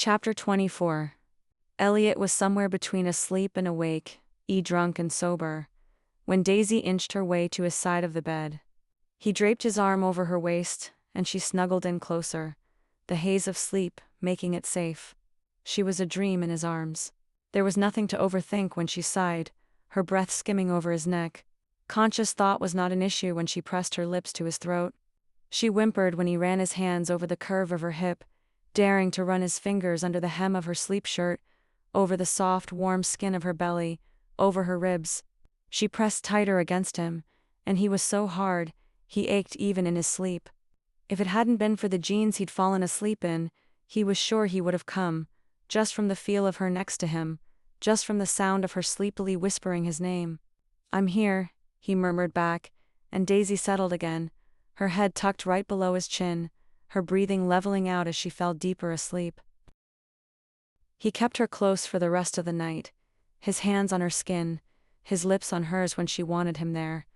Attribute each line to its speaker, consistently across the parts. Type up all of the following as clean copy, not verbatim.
Speaker 1: Chapter 24. Elliot was somewhere between asleep and awake, drunk and sober, when Daisy inched her way to his side of the bed. He draped his arm over her waist, and she snuggled in closer, the haze of sleep making it safe. She was a dream in his arms. There was nothing to overthink when she sighed, her breath skimming over his neck. Conscious thought was not an issue when she pressed her lips to his throat. She whimpered when he ran his hands over the curve of her hip, daring to run his fingers under the hem of her sleep shirt, over the soft, warm skin of her belly, over her ribs. She pressed tighter against him, and he was so hard, he ached even in his sleep. If it hadn't been for the jeans he'd fallen asleep in, he was sure he would have come, just from the feel of her next to him, just from the sound of her sleepily whispering his name. "I'm here," he murmured back, and Daisy settled again, her head tucked right below his chin, her breathing leveling out as she fell deeper asleep. He kept her close for the rest of the night, his hands on her skin, his lips on hers when she wanted him there.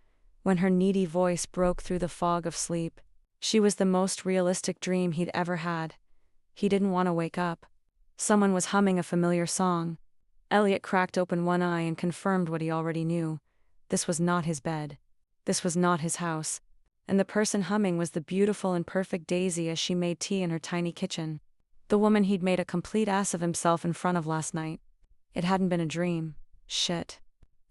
Speaker 1: When her needy voice broke through the fog of sleep, she was the most realistic dream he'd ever had. He didn't want to wake up. Someone was humming a familiar song. Elliot cracked open one eye and confirmed what he already knew. This was not his bed. This was not his house. And the person humming was the beautiful and perfect Daisy as she made tea in her tiny kitchen. The woman he'd made a complete ass of himself in front of last night. It hadn't been a dream. Shit.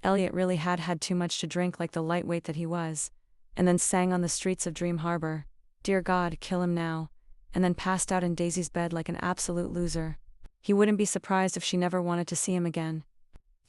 Speaker 1: Elliot really had had too much to drink like the lightweight that he was, and then sang on the streets of Dream Harbor, "Dear God, kill him now," and then passed out in Daisy's bed like an absolute loser. He wouldn't be surprised if she never wanted to see him again.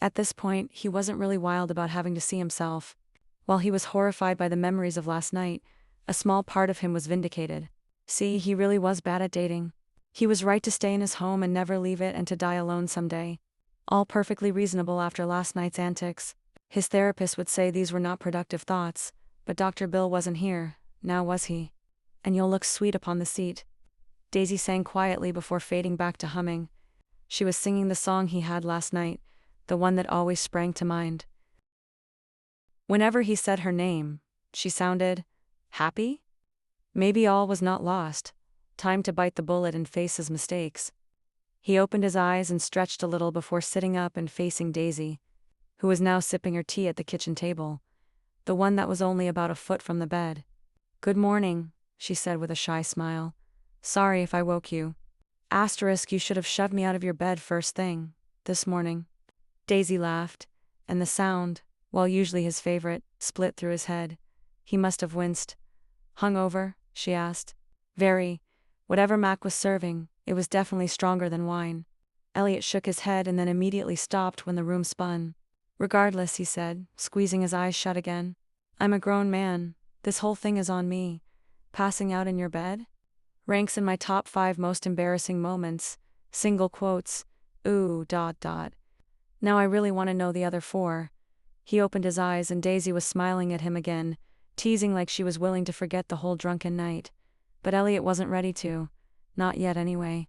Speaker 1: At this point, he wasn't really wild about having to see himself. While he was horrified by the memories of last night, a small part of him was vindicated. See, he really was bad at dating. He was right to stay in his home and never leave it and to die alone someday. All perfectly reasonable after last night's antics. His therapist would say these were not productive thoughts, but Dr. Bill wasn't here, now was he? "And you'll look sweet upon the seat," Daisy sang quietly before fading back to humming. She was singing the song he had last night, the one that always sprang to mind. Whenever he said her name, she sounded happy? Maybe all was not lost. Time to bite the bullet and face his mistakes. He opened his eyes and stretched a little before sitting up and facing Daisy, who was now sipping her tea at the kitchen table, the one that was only about a foot from the bed. "Good morning," she said with a shy smile. "Sorry if I woke you. You should have shoved me out of your bed first thing, this morning." Daisy laughed, and the sound, while usually his favorite, split through his head. He must have winced. "Hungover?" she asked. "Very. Whatever Mac was serving, it was definitely stronger than wine." Elliot shook his head and then immediately stopped when the room spun. "Regardless," he said, squeezing his eyes shut again. "I'm a grown man. This whole thing is on me. Passing out in your bed? Ranks in my top 5 most embarrassing moments. Single quotes. Ooh. Now I really want to know the other 4. He opened his eyes and Daisy was smiling at him again, teasing like she was willing to forget the whole drunken night. But Elliot wasn't ready to. Not yet anyway.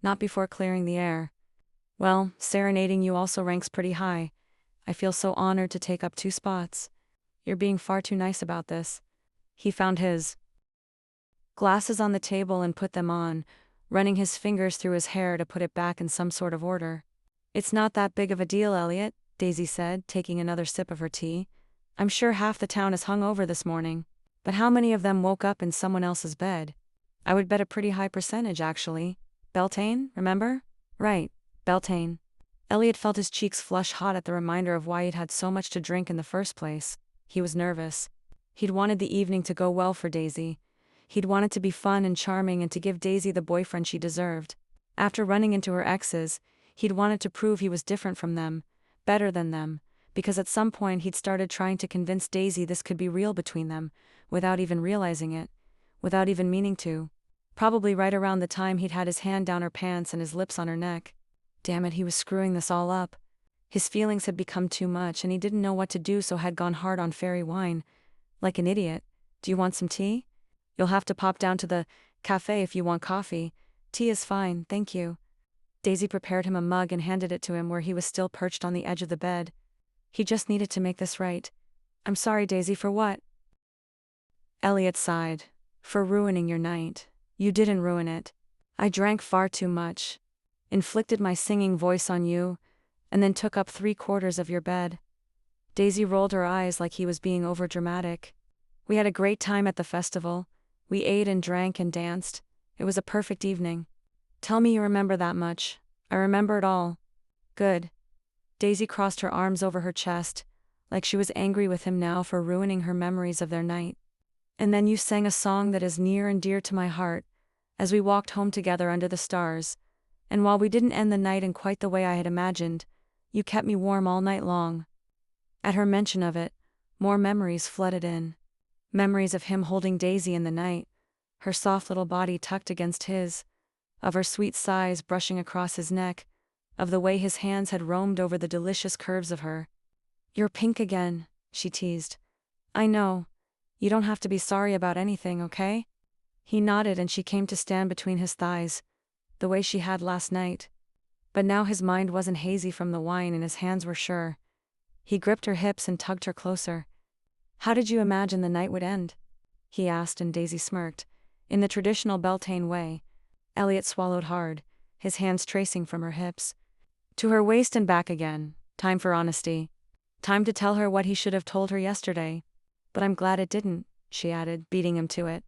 Speaker 1: Not before clearing the air. "Well, serenading you also ranks pretty high. I feel so honored to take up 2 spots. You're being far too nice about this." He found his glasses on the table and put them on, running his fingers through his hair to put it back in some sort of order. "It's not that big of a deal, Elliot," Daisy said, taking another sip of her tea. "I'm sure half the town is hung over this morning, but how many of them woke up in someone else's bed? I would bet a pretty high percentage, actually. Beltane, remember? Right, Beltane." Elliot felt his cheeks flush hot at the reminder of why he'd had so much to drink in the first place. He was nervous. He'd wanted the evening to go well for Daisy. He'd wanted to be fun and charming and to give Daisy the boyfriend she deserved. After running into her exes, he'd wanted to prove he was different from them, better than them, because at some point he'd started trying to convince Daisy this could be real between them, without even realizing it, without even meaning to. Probably right around the time he'd had his hand down her pants and his lips on her neck. Damn it, he was screwing this all up. His feelings had become too much and he didn't know what to do, so had gone hard on fairy wine. Like an idiot. "Do you want some tea? You'll have to pop down to the cafe if you want coffee. Tea is fine, thank you." Daisy prepared him a mug and handed it to him where he was still perched on the edge of the bed. He just needed to make this right. "I'm sorry, Daisy, for what?" Elliot sighed. "For ruining your night. You didn't ruin it. I drank far too much. inflicted my singing voice on you, and then took up 3/4 of your bed. Daisy rolled her eyes like he was being overdramatic. We had a great time at the festival. We ate and drank and danced. It was a perfect evening. Tell me you remember that much. I remember it all. Good. Daisy crossed her arms over her chest, like she was angry with him now for ruining her memories of their night. And then you sang a song that is near and dear to my heart, as we walked home together under the stars, and while we didn't end the night in quite the way I had imagined, you kept me warm all night long. At her mention of it, more memories flooded in. Memories of him holding Daisy in the night, her soft little body tucked against his, of her sweet sighs brushing across his neck, of the way his hands had roamed over the delicious curves of her. You're pink again, she teased. I know. You don't have to be sorry about anything, okay? He nodded and she came to stand between his thighs, the way she had last night. But now his mind wasn't hazy from the wine and his hands were sure. He gripped her hips and tugged her closer. How did you imagine the night would end? He asked, and Daisy smirked. In the traditional Beltane way. Elliot swallowed hard, his hands tracing from her hips to her waist and back again. Time for honesty. Time to tell her what he should have told her yesterday. But I'm glad it didn't, she added, beating him to it.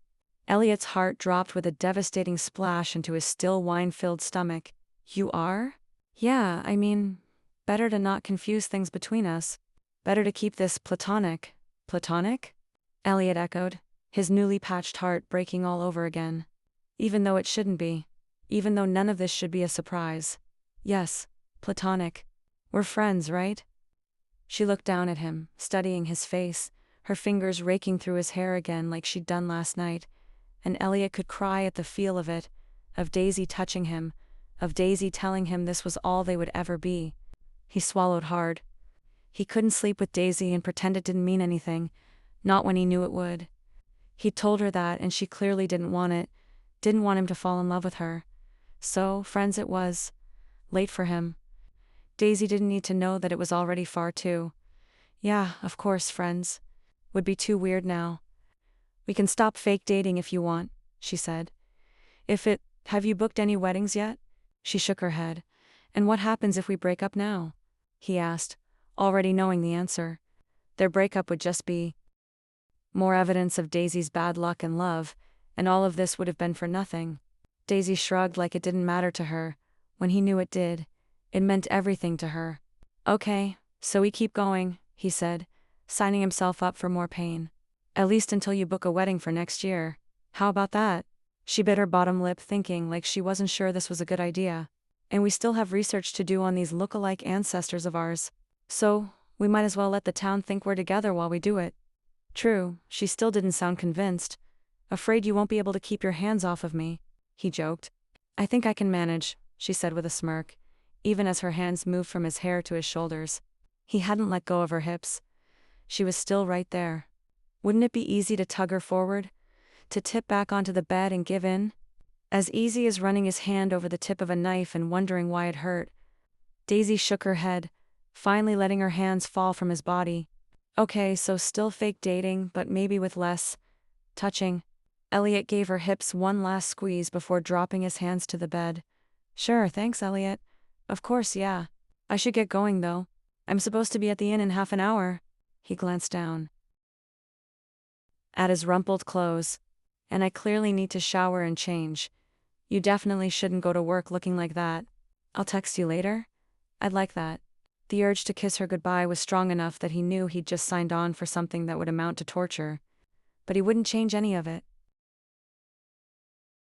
Speaker 1: Elliot's heart dropped with a devastating splash into his still wine-filled stomach. You are? Yeah, I mean, better to not confuse things between us. Better to keep this platonic. Platonic? Elliot echoed, his newly patched heart breaking all over again. Even though it shouldn't be. Even though none of this should be a surprise. Yes, platonic. We're friends, right? She looked down at him, studying his face, her fingers raking through his hair again like she'd done last night, and Elliot could cry at the feel of it, of Daisy touching him, of Daisy telling him this was all they would ever be. He swallowed hard. He couldn't sleep with Daisy and pretend it didn't mean anything, not when he knew it would. He'd told her that and she clearly didn't want it, didn't want him to fall in love with her. So, friends it was. Late for him. Daisy didn't need to know that it was already far too. Yeah, of course, friends. Would be too weird now. We can stop fake dating if you want, she said. Have you booked any weddings yet? She shook her head. And what happens if we break up now? He asked, already knowing the answer. Their breakup would just be more evidence of Daisy's bad luck and love, and all of this would have been for nothing. Daisy shrugged like it didn't matter to her, when he knew it did. It meant everything to her. Okay, so we keep going, he said, signing himself up for more pain. At least until you book a wedding for next year. How about that? She bit her bottom lip, thinking like she wasn't sure this was a good idea. And we still have research to do on these look-alike ancestors of ours. So, we might as well let the town think we're together while we do it. True, she still didn't sound convinced. Afraid you won't be able to keep your hands off of me, he joked. I think I can manage, she said with a smirk, even as her hands moved from his hair to his shoulders. He hadn't let go of her hips. She was still right there. Wouldn't it be easy to tug her forward? To tip back onto the bed and give in? As easy as running his hand over the tip of a knife and wondering why it hurt. Daisy shook her head, finally letting her hands fall from his body. Okay, so still fake dating, but maybe with less touching. Elliot gave her hips one last squeeze before dropping his hands to the bed. Sure, thanks, Elliot. Of course, yeah. I should get going, though. I'm supposed to be at the inn in half an hour. He glanced down at his rumpled clothes. And I clearly need to shower and change. You definitely shouldn't go to work looking like that. I'll text you later? I'd like that. The urge to kiss her goodbye was strong enough that he knew he'd just signed on for something that would amount to torture. But he wouldn't change any of it.